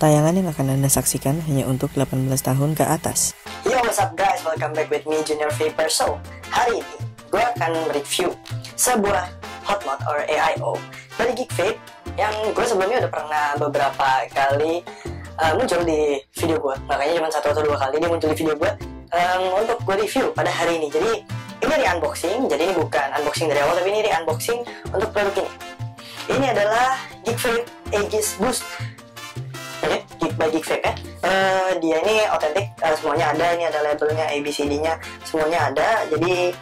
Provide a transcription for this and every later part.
Tayangan yang akan Anda saksikan hanya untuk 18 tahun ke atas. Yo, what's up guys? Welcome back with me, Junior Vapor. So, hari ini gue akan mereview sebuah hot mod or AIO dari Geek Vape yang gue sebelumnya udah pernah beberapa kali muncul di video gue. Makanya cuma 1 atau 2 kali dia muncul di video gue untuk gue review pada hari ini. Jadi, ini re-unboxing. Jadi ini bukan unboxing dari awal, tapi ini re-unboxing untuk produk ini. Ini adalah Geek Vape Aegis Boost. Oke, Geek by Geek Vape ya. Dia ini otentik, semuanya ada. Ini ada labelnya, ABCD-nya, semuanya ada. Jadi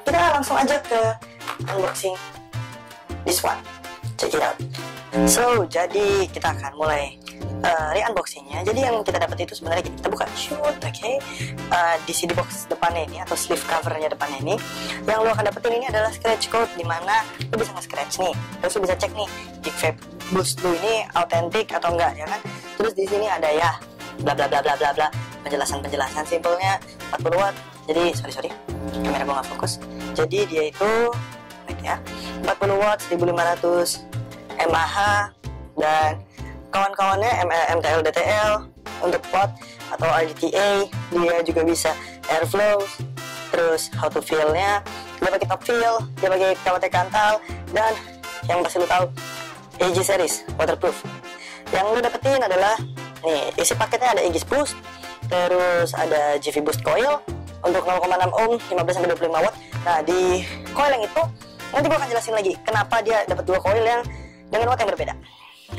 kita langsung aja ke unboxing this one. Check it out. So, jadi kita akan mulai re-unboxingnya. Jadi yang kita dapat itu sebenarnya kita buka shoot, oke. Di CD box depannya ini atau sleeve covernya depannya ini, yang lo akan dapetin ini adalah scratch code, dimana lo bisa nge-scratch nih, terus lo bisa cek nih Geek Vape Boost lo ini autentik atau enggak, ya kan? Terus di sini ada ya bla bla bla bla bla bla, penjelasan simpelnya 40 watt. Jadi sorry kamera gua nggak fokus. Jadi dia itu ya 40 watt 1500 mAh dan kawan-kawannya MTL DTL untuk pot atau RDTA. Dia juga bisa airflow, terus how to feel-nya, dia pakai top feel, dia pakai KWT kantal, dan yang pasti lu tahu Aegis series waterproof. Yang lu dapetin adalah nih, isi paketnya ada Aegis Boost, terus ada GV Boost coil untuk 0,6 ohm 15-25 watt. Nah, di coil yang itu nanti gua akan jelasin lagi kenapa dia dapat 2 coil yang dengan watt yang berbeda.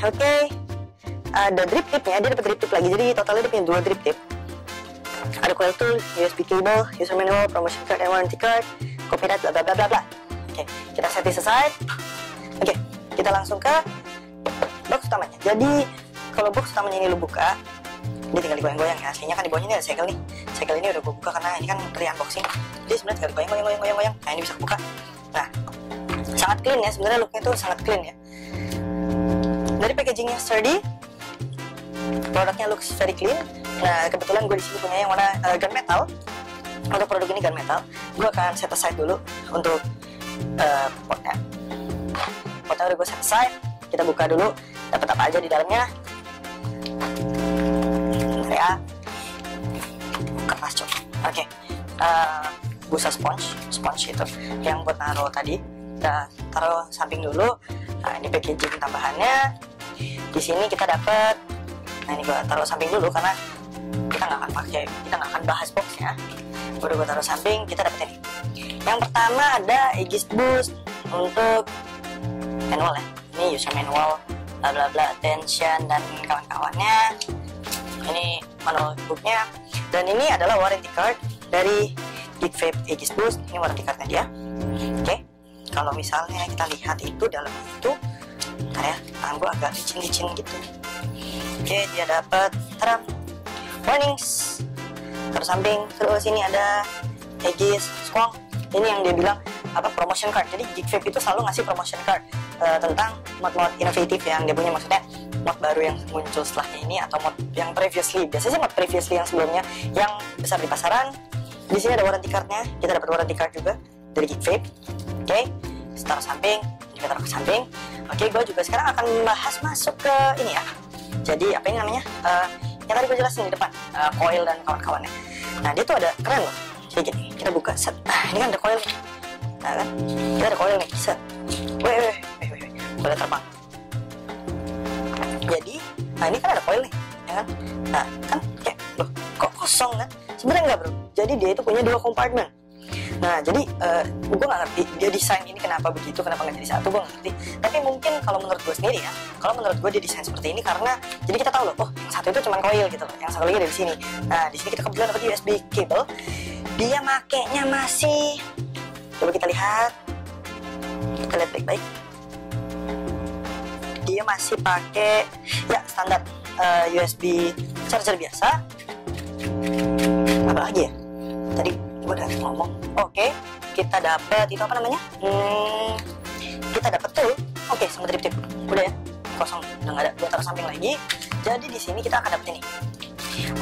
Oke. Ada drip tipnya, dia dapat drip tip lagi. Jadi totalnya dia punya 2 drip tip. Ada coil tool, USB cable, user manual, promotion card, and warranty card, copyright, bla bla bla bla bla. Oke, kita set this aside. Oke, kita langsung ke box utamanya. Jadi kalau box utamanya ini lu buka, ini tinggal digoyang-goyang ya. Aslinya kan di bawahnya ini ada segel nih. Segel ini udah gue buka karena ini kan re-unboxing. Jadi sebenarnya tinggal digoyang-goyang. Nah, ini bisa kebuka. Nah, sangat clean ya. Sebenarnya looknya tuh sangat clean ya. Dari packagingnya sturdy, produknya looks very clean. Nah, kebetulan gue di sini punya yang warna gunmetal. Untuk produk ini gunmetal, gue akan set aside dulu untuk potnya. Potnya udah gue set aside. Kita buka dulu, dapat apa aja di dalamnya. Bentar ya, kertas cok. Oke, busa sponge itu yang buat naruh tadi. Kita taruh samping dulu. Nah, ini packaging tambahannya. Di sini kita dapat. Nah, ini gua taruh samping dulu karena kita nggak akan bahas boxnya. Udah gua taruh samping, kita dapat ini. Yang pertama ada Aegis Boost untuk manual ya. Ini user manual, bla bla bla, attention dan kawan-kawannya. Ini manual booknya. Dan ini adalah warranty card dari Geek Vape Aegis Boost. Ini warranty cardnya dia. Oke. Kalau misalnya kita lihat itu dalam itu, bentar ya, tangan gue agak licin gitu. Oke, dia dapat warnings terus samping. Terus ini ada Aegis Squawk. Ini yang dia bilang apa, promotion card. Jadi Geek Vape itu selalu ngasih promotion card tentang mod-mod inovatif yang dia punya, maksudnya mod baru yang muncul setelahnya ini atau mod yang previously. Biasanya mod previously yang sebelumnya yang besar di pasaran. Di sini ada warranty cardnya. Kita dapat warranty card juga dari Geek Vape. Oke, taruh samping, kita taruh ke samping. Oke, gue juga sekarang akan membahas masuk ke ini ya. Jadi apa ini namanya? Yang tadi gue jelasin di depan, coil dan kawan-kawannya. Nah, dia tuh ada keren loh. Kayak gini, kita buka set. Ini kan ada coil. Nah kan, kita ada coil nih. Set. Weh, coil terbang. Jadi, nah ini kan ada coil nih, ya kan? Nah, kan kayak loh, kok kosong kan? Sebenarnya enggak bro. Jadi dia itu punya 2 kompartemen. Nah, jadi gue gak ngerti dia desain ini kenapa begitu, kenapa nggak jadi satu, gue gak ngerti. Tapi mungkin kalau menurut gue sendiri ya, kalau menurut gue dia desain seperti ini karena jadi kita tahu loh, oh yang satu itu cuma coil gitu loh, yang satu lagi dari sini. Nah, di sini kita kebetulan dapat USB cable. Dia makainya masih, coba kita lihat baik-baik. Dia masih pakai ya standar USB charger biasa. Apa lagi ya? Tadi gue udah ngomong. Oke, kita dapat itu apa namanya? Kita dapat tuh. Oke, sama drip tip. Udah ya, kosong, udah nggak ada. Gue taruh samping lagi. Jadi di sini kita akan dapat ini.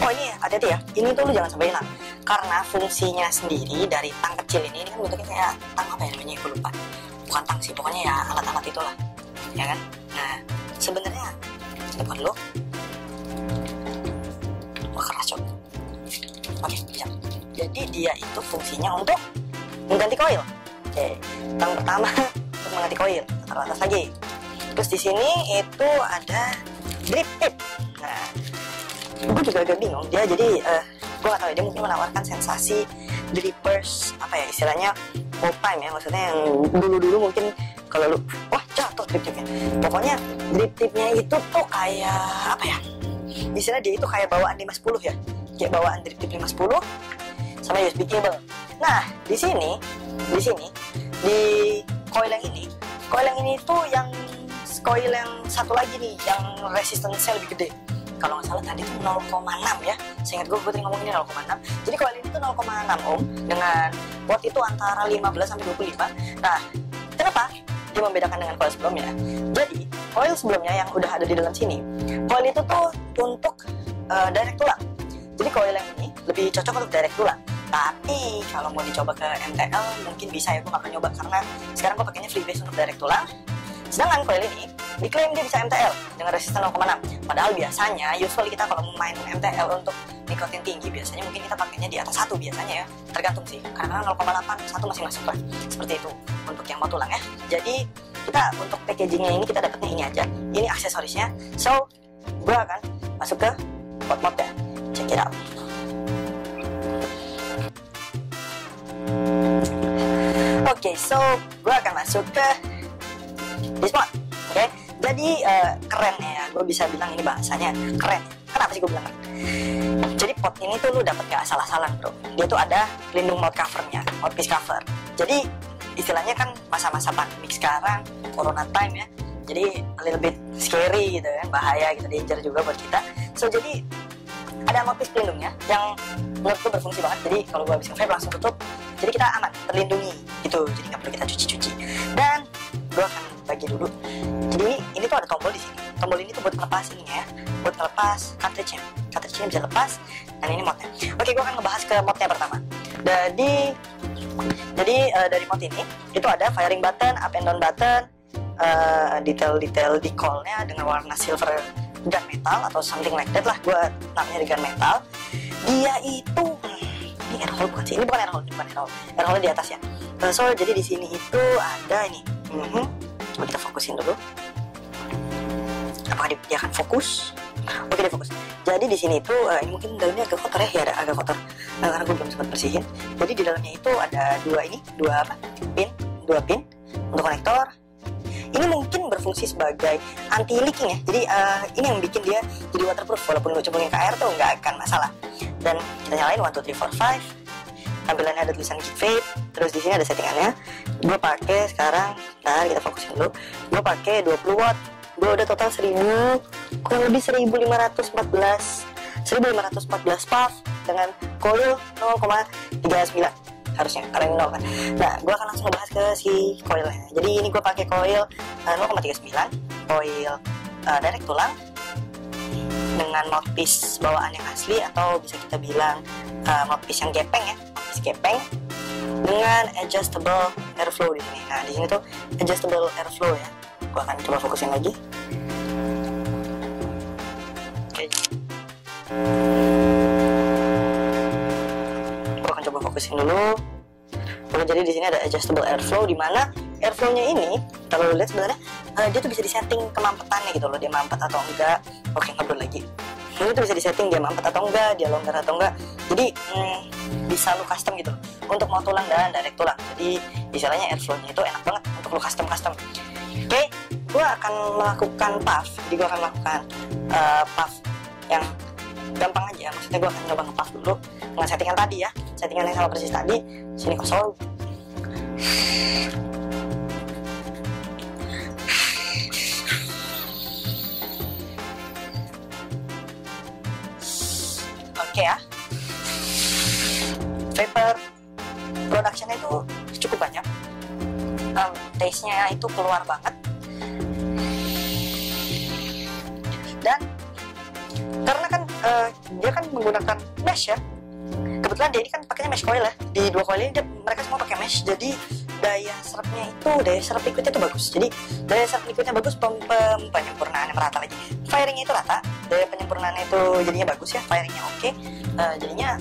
Oh ini hati-hati ya. Ini tuh lu jangan sampai hilang. Karena fungsinya sendiri dari tang kecil ini kan bentuknya kayak tang apa ya namanya? Gue lupa. Bukan tang sih, pokoknya ya alat-alat itulah. Ya kan? Nah, sebenarnya buat lo Oke, bisa. Jadi dia itu fungsinya untuk mengganti koil. Oke, yang pertama untuk mengganti koil. Taruh atas lagi. Terus di sini itu ada drip tip. Nah, gue juga agak bingung dia. Jadi gue gak tahu, dia mungkin menawarkan sensasi drippers, apa ya istilahnya, old time ya, maksudnya yang dulu mungkin kalau lu wah jatuh drip tipnya. Pokoknya drip tipnya itu tuh kayak apa ya, istilah dia itu kayak bawaan 510 ya, kayak bawaan drip tip 510 sama USB cable. Nah di sini di coil yang ini tuh yang coil yang satu lagi nih yang resistansinya lebih gede. Kalau nggak salah tadi itu 0,6 ya, seingat gue tadi ngomong ini 0,6. Jadi coil ini tuh 0,6 ohm dengan watt itu antara 15 sampai 25. Nah, kenapa dia membedakan dengan coil sebelumnya? Jadi coil sebelumnya yang udah ada di dalam sini, coil itu tuh untuk direct tulang. Jadi coil yang ini lebih cocok untuk direct tulang. Tapi kalau mau dicoba ke MTL mungkin bisa ya, gue gak akan nyoba karena sekarang gue pakainya freebase untuk direct tulang. Sedangkan coil ini diklaim dia bisa MTL dengan resisten 0,6. Padahal biasanya usually kita kalau main MTL untuk nikotin tinggi biasanya mungkin kita pakainya di atas 1 biasanya ya. Tergantung sih. Karena 0,8 1 masih masuk lah. Seperti itu untuk yang mau tulang ya. Jadi kita untuk packagingnya ini kita dapatnya ini aja. Ini aksesorisnya. So gue akan masuk ke pot ya. Check it out. Oke, so gue akan masuk ke this pot. Oke, jadi keren ya, gue bisa bilang ini bahasanya keren. Kenapa sih gue bilang keren? Jadi pot ini tuh lu dapet gak asal-asalan bro. Dia tuh ada pelindung mouth covernya, mouthpiece cover. Jadi istilahnya kan masa-masa pandemi sekarang, corona time ya. Jadi a little bit scary gitu kan, bahaya gitu, danger juga buat kita. So jadi ada mouthpiece pelindungnya yang menurut gue berfungsi banget. Jadi kalau gue habis nge-vape langsung tutup, jadi kita aman, terlindungi gitu. Jadi nggak perlu kita cuci-cuci. Dan gue akan bagi dulu. Jadi ini tuh ada tombol di sini. Tombol ini tuh buat ngelepas ini ya, buat ngelepas cartridge-nya. Cartridge-nya bisa lepas. Dan ini modnya. Oke, gue akan ngebahas ke modnya pertama. Jadi dari mod ini itu ada firing button, up and down button, detail decal-nya dengan warna silver gunmetal atau something like that lah, gue namanya di gunmetal. Dia itu ini air hole bukan sih? Ini bukan air hole, air hole di atas ya. So jadi di sini itu ada ini. Coba kita fokusin dulu. Apakah dia akan fokus? Oke, dia fokus. Jadi di sini itu ini mungkin dalamnya agak kotor ya, ada agak kotor karena gue belum sempat bersihin. Jadi di dalamnya itu ada dua pin untuk konektor. Ini mungkin berfungsi sebagai anti leaking ya. Jadi ini yang bikin dia jadi waterproof, walaupun gue cemplungin ke air tuh nggak akan masalah. Dan kita nyalain 1, 2, 3, 4, 5. Tampilannya ada tulisan Geek Vape. Terus di sini ada settingannya. Gue pakai sekarang, nah kita fokusin dulu. Gue pakai 20 watt. Gue udah total kurang lebih 1514 puff dengan coil 0,39 harusnya, karena ini 0 kan. Nah, gue akan langsung bahas ke si coilnya. Jadi ini gue pakai coil 0,39, coil direct tulang dengan mouthpiece bawaan yang asli, atau bisa kita bilang mouthpiece yang gepeng ya, mouthpiece gepeng dengan adjustable airflow di sini. Nah, di sini tuh adjustable airflow ya. Gue akan coba fokusin lagi. Oke. Gue akan coba fokusin dulu. Oke, jadi di sini ada adjustable airflow, di mana airflow-nya ini kalau lu lihat sebenarnya dia tuh bisa disetting kemampetannya gitu loh, dia mampet atau enggak. Oke, ngobrol lagi. Ini tuh bisa disetting dia mampet atau enggak, dia longgar atau enggak. Jadi bisa lu custom gitu loh untuk mau tulang dan direct tulang. Jadi istilahnya airflow-nya itu enak banget untuk lu custom. Oke, gue akan melakukan puff. Jadi gue akan melakukan puff yang gampang aja. Maksudnya gue akan coba nge-puff dulu dengan settingan tadi ya, settingan yang sama persis tadi. Sini kosong. Oke ya, vapor production-nya itu cukup banyak. Taste-nya itu keluar banget. Dan karena kan dia kan menggunakan mesh ya. Kebetulan dia ini kan pakainya mesh coil ya. Di dua coil ini mereka semua pakai mesh. Jadi daya serap liquidnya itu bagus. Jadi daya serap liquidnya bagus, penyempurnaannya merata lagi. Firingnya itu rata, daya penyempurnaannya itu jadinya bagus ya. Firingnya oke. Jadinya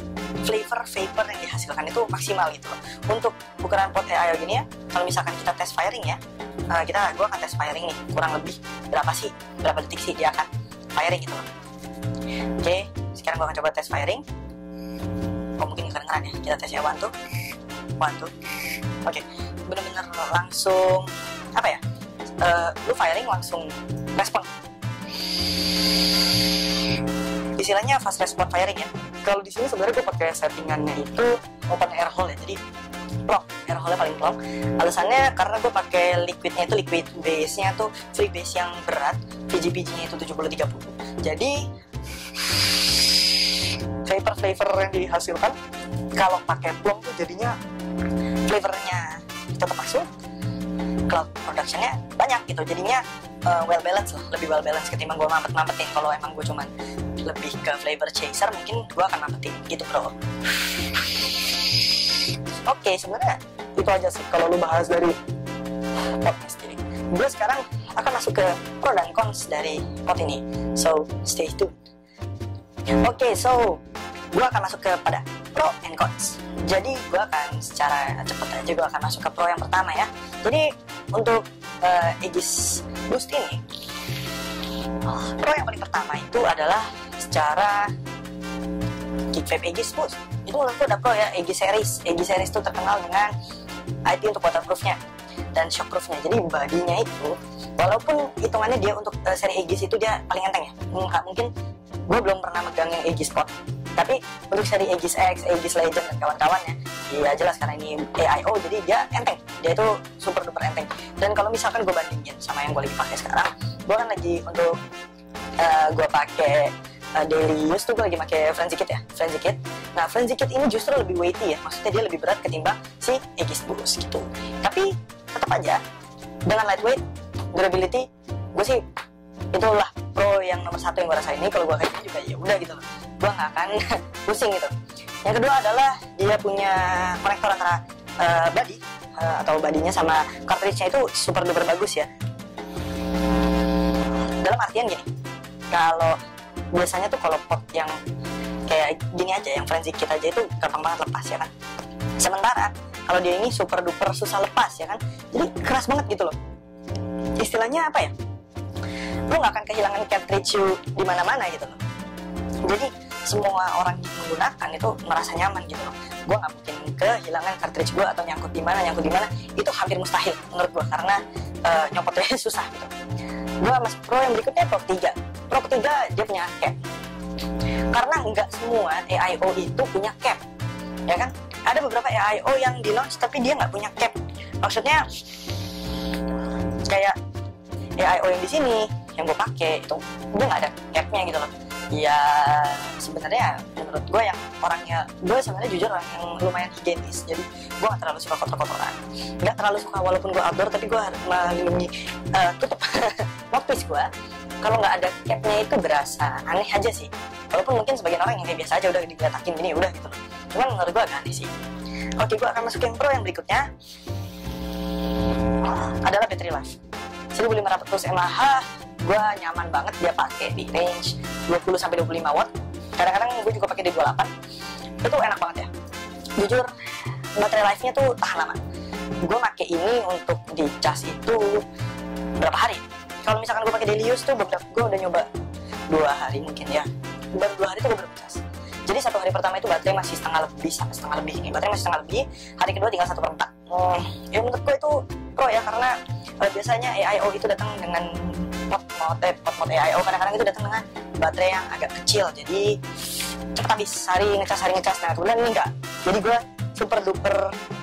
flavor vapor yang dihasilkan itu maksimal gitu loh. Untuk ukuran pot AIO gini ya, kalau misalkan kita tes firing ya, gue akan tes firing nih, kurang lebih berapa detik sih dia akan firing gitu loh. Oke, sekarang gue akan coba tes firing. Oh mungkin kedengeran ya, kita tes ya, one two. Oke, bener-bener langsung apa ya, lu firing langsung respon, istilahnya fast respon firing ya. Kalau di sini sebenarnya gue pakai settingannya itu open air hole ya, jadi plong, air hole-nya paling plong. Alasannya karena gue pakai liquidnya itu liquid base-nya tuh free base yang berat, VGPG-nya itu 70-30. Jadi flavor yang dihasilkan kalau pakai plong tuh jadinya flavornya tetap masuk, cloud production-nya banyak gitu, jadinya well balance lah, lebih well balance ketimbang gue mampet-mampetin. Kalau emang gue cuman lebih ke flavor chaser, mungkin gue akan mampetin gitu bro. Oke, sebenarnya itu aja sih kalau lu bahas dari podcast ini. Gue sekarang akan masuk ke pro dan cons dari pot ini, so stay tuned. Oke, so gue akan masuk kepada pro and cons. Jadi gue akan secara cepet aja gue akan masuk ke pro yang pertama ya. Jadi untuk Aegis Boost ini, pro yang paling pertama itu adalah secara Geek Vape Aegis Boost. Itu menurutku udah pro ya. Aegis series itu terkenal dengan IP untuk waterproofnya dan shockproofnya. Jadi badinya itu, walaupun hitungannya dia untuk seri Aegis itu dia paling enteng ya. Mungkin gue belum pernah megang yang Aegis Pot, tapi untuk seri Aegis X, Aegis Legend dan kawan-kawannya, ya jelas karena ini AIO jadi dia enteng, dia itu super duper enteng. Dan kalau misalkan gue bandingin sama yang gue lagi pakai sekarang, gue kan lagi untuk gue pakai daily use tuh gue lagi pakai Frenzy Kit ya, Frenzy Kit. Nah Frenzy Kit ini justru lebih weighty ya, maksudnya dia lebih berat ketimbang si Aegis Boost gitu. Tapi tetap aja dengan lightweight, durability, gue sih itulah pro yang nomor satu yang gue rasain. Ini kalau gue kayak gini juga ya udah gitu loh, gue nggak akan pusing gitu. Yang kedua adalah dia punya konektor antara body atau badinya sama cartridge-nya itu super duper bagus ya. Dalam artian gini, kalau biasanya tuh kalau pot yang kayak gini aja, yang Frenzy Kit aja itu gampang banget lepas ya kan. Sementara kalau dia ini super duper susah lepas ya kan, jadi keras banget gitu loh. Istilahnya apa ya, lu nggak akan kehilangan cartridge you di mana-mana gitu loh. Jadi semua orang yang menggunakan itu merasa nyaman gitu loh. Gue nggak mungkin kehilangan cartridge gue atau nyangkut di mana, itu hampir mustahil menurut gue, karena nyopotnya susah gitu. Gue masuk pro yang berikutnya, pro ketiga. Pro ketiga dia punya cap, karena nggak semua AIO itu punya cap ya kan. Ada beberapa AIO yang di launch tapi dia nggak punya cap. Maksudnya kayak AIO yang di sini yang gue pakai itu dia nggak ada capnya gitu loh. Ya sebenarnya menurut gue yang orangnya, gue sebenarnya jujur orang yang lumayan higienis, jadi gue nggak terlalu suka kotor-kotoran, nggak terlalu suka walaupun gue outdoor tapi gue harus melindungi tutup mouthpiece gue. Kalau nggak ada capnya itu berasa aneh aja sih, walaupun mungkin sebagian orang yang kayak biasa aja udah digatakin gini udah gitu loh. Cuman menurut gue agak aneh sih. Oke, gue akan masuk yang pro yang berikutnya adalah battery life. 1500 mAh, gue nyaman banget dia pakai di range 20-25 watt. Kadang-kadang gue juga pakai di 28. Itu enak banget ya. Jujur, baterai life-nya tuh tahan lama. Gue pakai ini untuk di cas itu berapa hari. Kalau misalkan gue pakai daily use tuh gue udah nyoba 2 hari mungkin ya. Baru 2 hari tuh gue bercas. Jadi 1 hari pertama itu baterai masih setengah lebih nih. Baterai masih setengah lebih. Hari kedua tinggal 1/4. Ya menurut gue itu pro ya, karena biasanya AIO itu datang dengan pot mode AIO kadang-kadang itu datang dengan baterai yang agak kecil, jadi cepet habis, hari ngecas. Nah kemudian ini enggak, jadi gue super duper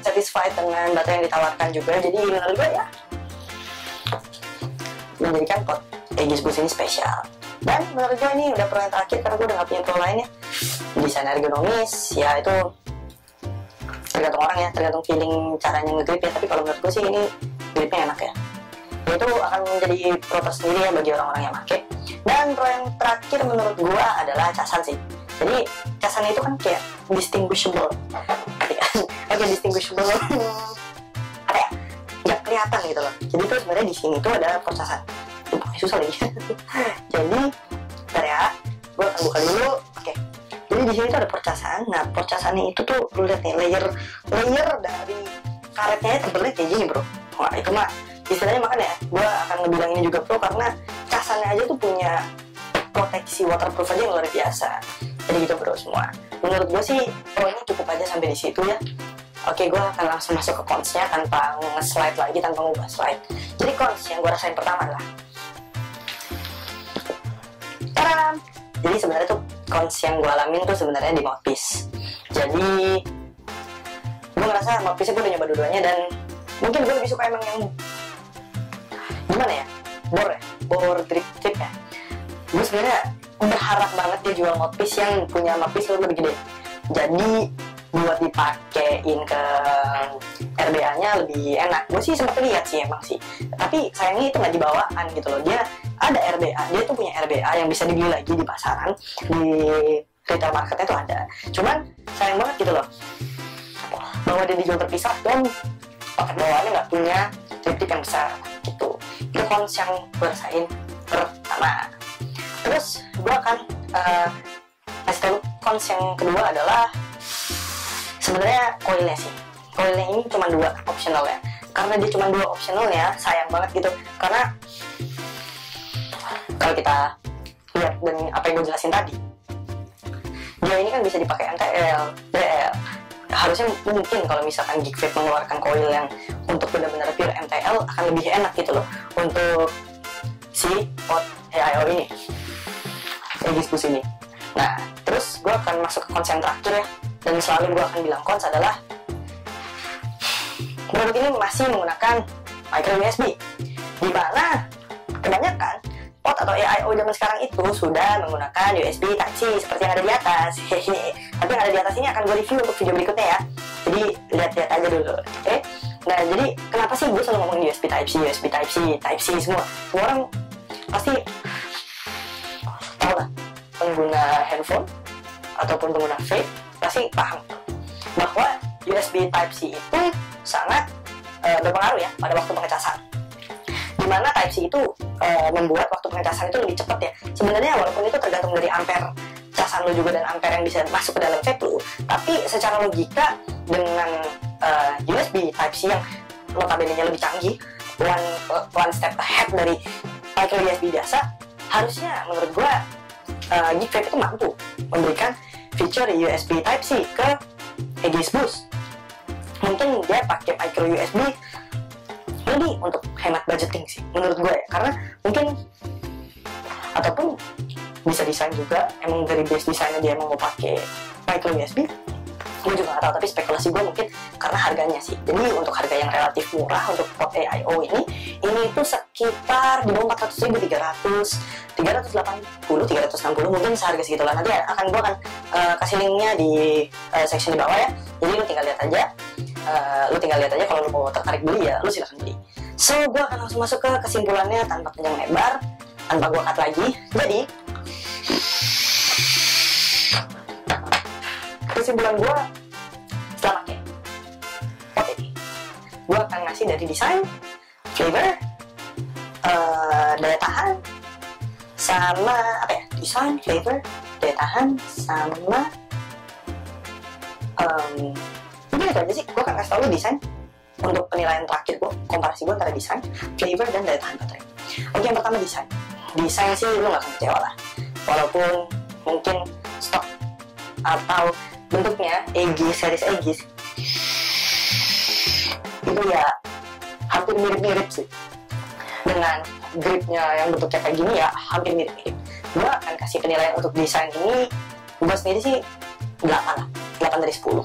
satisfied dengan baterai yang ditawarkan juga. Jadi menurut gue ya menjadikan pot Aegis Boost ini spesial. Dan menurut gue ini udah pro yang terakhir, karena gue udah gak punya pro lainnya. Desain ergonomis ya itu tergantung orang ya, tergantung feeling caranya ngegrip ya. Tapi kalau menurut gue sih ini gripnya enak ya. Itu akan menjadi pro tersendiri ya bagi orang-orang yang pakai. Dan pro yang terakhir menurut gue adalah casan sih. Jadi casan itu kan kayak distinguishable. Oke, distinguishable apa ya? Nggak kelihatan gitu loh. Jadi tuh sebenarnya di sini tuh ada percasan. Susah lagi. Jadi bentar ya, gue akan buka dulu. Oke. Jadi di sini tuh ada percasan casan. Nah, pot casannya itu tuh lu lihat nih, layer dari karetnya tebelnya kayak gini bro. Wah itu mah istilahnya, makanya gue akan ngebilang ini juga bro, karena casannya aja tuh punya proteksi waterproof aja yang luar biasa. Jadi gitu bro semua. Menurut gue sih pro ini cukup aja sampai di situ ya. Oke, gue akan langsung masuk ke cons-nya tanpa nge-slide lagi, tanpa ngubah slide. Jadi cons yang gue rasain pertama adalah taram! Jadi sebenarnya tuh cons yang gue alamin tuh sebenarnya di mouthpiece. Jadi gue ngerasa mouthpiece gue udah nyoba dua-duanya, dan mungkin gue lebih suka emang yang gimana ya, bore drip tip ya. Gue sebenarnya berharap banget dia jual mouthpiece yang punya mouthpiece lebih gede, jadi buat dipakein ke RBA-nya lebih enak. Gue sih sempat lihat sih emang sih, tapi sayangnya itu nggak dibawaan gitu loh. Dia ada RBA, dia tuh punya RBA yang bisa dibeli lagi di pasaran, di retail marketnya tuh ada. Cuman sayang banget gitu loh, bahwa dia dijual terpisah dan paket bawaannya nggak punya triptip yang besar gitu. Itu cons yang gue rasain pertama. Terus gue akan kasih tahu cons yang kedua adalah sebenarnya coilnya sih. Coilnya ini cuma 2 optional ya. Karena dia cuma 2 optionalnya, sayang banget gitu. Karena kalau kita lihat dan apa yang gue jelasin tadi, dia ini kan bisa dipakai MTL, DL. Harusnya mungkin kalau misalkan Geek Vape mengeluarkan coil yang untuk benar-benar pure MTL akan lebih enak gitu loh untuk si pot AIO ini, Aegis Boost ini. Nah, terus gue akan masuk ke cons yang terakhir ya, dan selalu gue akan bilang cons adalah produk ini masih menggunakan micro USB, di mana kebanyakan pot atau AIO zaman sekarang itu sudah menggunakan USB Type-C seperti yang ada di atas. Tapi yang ada di atas ini akan gue review untuk video berikutnya ya, jadi lihat-lihat aja dulu, oke? Nah, jadi kenapa sih gue selalu ngomongin USB Type-C semua orang pasti tahu lah, pengguna handphone ataupun pengguna vape pasti paham bahwa USB Type-C itu sangat berpengaruh ya pada waktu pengecasan, dimana Type-C itu membuat waktu pengecasan itu lebih cepat ya. Sebenarnya walaupun itu tergantung dari ampere casan lo juga dan ampere yang bisa masuk ke dalam vape lo, tapi secara logika dengan USB Type-C yang notabene-nya lebih canggih, one step ahead dari micro USB biasa, harusnya menurut gua Geek Vape itu mampu memberikan fitur USB Type-C ke Aegis Boost. Mungkin dia pakai micro USB ini untuk hemat budgeting sih menurut gue ya, karena mungkin ataupun bisa desain juga emang dari base desainnya dia emang mau pakai micro USB. Gue juga gak tahu, tapi spekulasi gue mungkin karena harganya sih. Jadi untuk harga yang relatif murah untuk pot AIO ini tuh sekitar di bawah 400.000, 380, 360 mungkin seharga segitulah. Nanti gue akan kasih linknya di section di bawah ya. Jadi lu tinggal lihat aja, kalau lu mau tertarik beli ya lu silahkan beli. So gue akan langsung masuk ke kesimpulannya tanpa panjang lebar, tanpa gue cut lagi. Jadi kesimpulan gue setelah pakai pot ini, gue akan ngasih dari desain, flavor, daya tahan, sama apa ya, desain, flavor, daya tahan, sama mungkin itu aja sih. Gue akan kasih tau lu desain untuk penilaian terakhir gue, komparasi gue antara desain, flavor, dan daya tahan baterai. Oke, yang pertama desain sih lu gak akan kecewa lah, walaupun mungkin stok atau bentuknya series Aegis itu ya hampir mirip-mirip sih dengan gripnya yang bentuknya kayak gini, ya hampir mirip-mirip. Gue akan kasih penilaian untuk desain ini, gue sendiri sih 8 lah, 8 dari 10,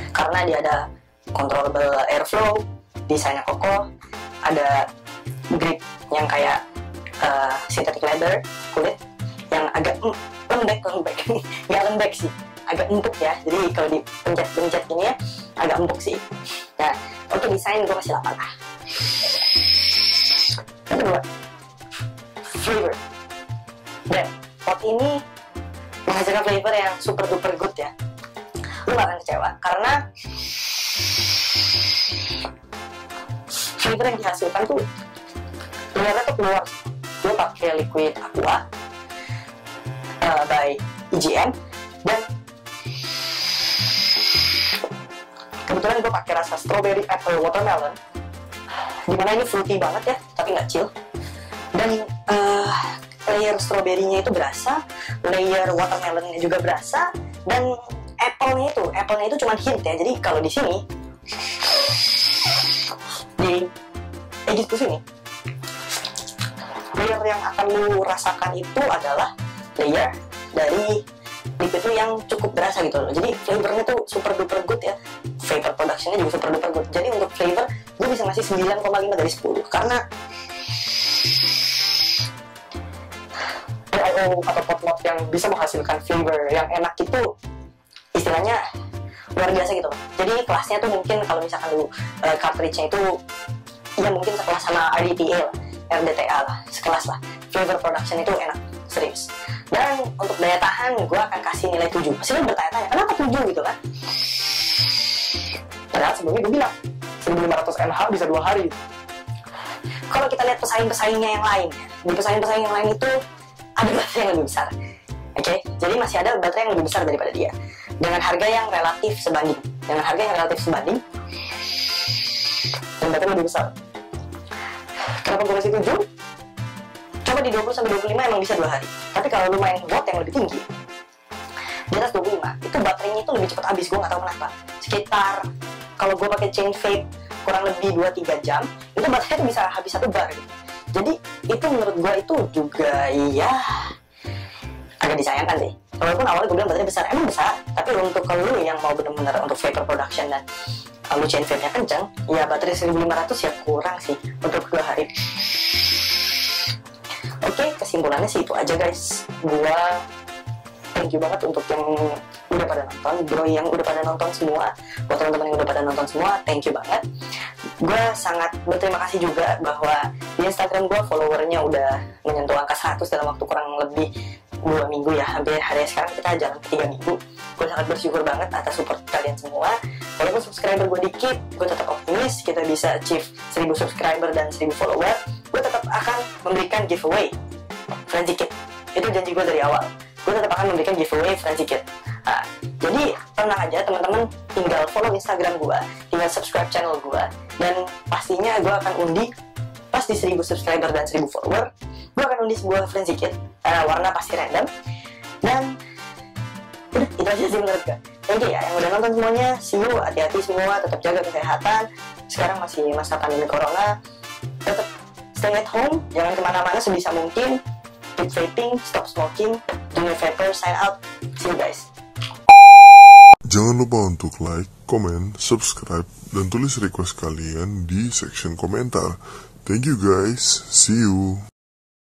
karena dia ada controllable airflow, desainnya kokoh, ada grip yang kayak synthetic leather, kulit yang agak lembek nggak lembek sih, agak empuk ya. Jadi kalau dipencet ini ya agak empuk sih. Nah, oke, desain gue kasih 8 lah. Yang kedua, flavor. Dan pot ini menghasilkan flavor yang super duper good ya. Lu gak akan kecewa karena flavor yang dihasilkan tuh ternyata tuh keluar. Gue pakai liquid aqua by EGM, dan kebetulan gue pakai rasa strawberry apple watermelon, dimana ini fruity banget ya, tapi nggak chill. Dan layer strawberry-nya itu berasa, layer watermelon-nya juga berasa, dan apple-nya itu cuma hint ya. Jadi kalau di sini, di edit ke sini, layer yang akan lu rasakan itu adalah layer dari liquid yang cukup berasa gitu loh. Jadi flavornya tuh super duper good ya. Vapor productionnya juga super duper good. Jadi untuk flavor gue bisa ngasih 9,5 dari 10 karena AIO atau pot mod yang bisa menghasilkan flavor yang enak itu istilahnya luar biasa gitu loh. Jadi kelasnya tuh mungkin kalau misalkan lu cartridge-nya itu ya mungkin sekelas sama RDTA lah, RDTA lah, sekelas lah. Flavor production itu enak, serius. Dan untuk daya tahan gue akan kasih nilai 7. Pasti lu bertanya-tanya kenapa 7 gitu kan? Padahal sebelumnya gue bilang 1500 mAh bisa 2 hari. Kalau kita lihat pesaing-pesaingnya yang lain, di pesaing-pesaing yang lain itu ada baterai yang lebih besar. Oke, jadi masih ada baterai yang lebih besar daripada dia dengan harga yang relatif sebanding. Dan baterai lebih besar. Kenapa gue kasih 7? Coba di 20-25 emang bisa 2 hari. Tapi kalau lu main watt yang lebih tinggi, di atas 25, itu baterainya itu lebih cepat habis. Gue nggak tahu kenapa. Sekitar kalau gue pakai chain vape kurang lebih 2-3 jam, itu baterainya tuh bisa habis 1 bar gitu. Jadi itu menurut gue itu juga ya agak disayangkan sih. Walaupun awalnya gue bilang baterai besar, emang besar. Tapi untuk kalau lu yang mau bener-bener untuk vapor production dan lu chain vape-nya kenceng, ya baterai 1500 ya kurang sih untuk 2 hari. Oke, kesimpulannya sih itu aja guys. Gua thank you banget untuk yang udah pada nonton, bro yang udah pada nonton semua. Buat teman-teman yang udah pada nonton semua, thank you banget. Gue sangat berterima kasih juga bahwa di Instagram gue followernya udah menyentuh angka 100 dalam waktu kurang lebih 2 minggu ya. Hampir hari sekarang kita jalan ke 3 minggu. Gue sangat bersyukur banget atas support kalian semua. Walaupun subscriber gue dikit, gue tetap optimis kita bisa achieve 1000 subscriber dan 1000 follower. Gue tetap akan memberikan giveaway Frenzy Kit. Itu janji gue dari awal. Gue tetap akan memberikan giveaway Frenzy Kit. Nah, jadi tenang aja teman-teman, tinggal follow Instagram gue, tinggal subscribe channel gue, dan pastinya gue akan undi pas di 1000 subscriber dan 1000 follower. Gue akan undi sebuah Frenzy Kit, warna pasti random. Dan udah, itu aja sih menurut gue. Thank you ya yang udah nonton semuanya. See you, hati-hati semua, tetap jaga kesehatan. Sekarang masih masa pandemi corona, tetap stay at home, jangan kemana-mana sebisa mungkin. Keep vaping, stop smoking, Junior Vapor sign out. See you guys. Jangan lupa untuk like, komen, subscribe, dan tulis request kalian di section komentar. Thank you guys, see you.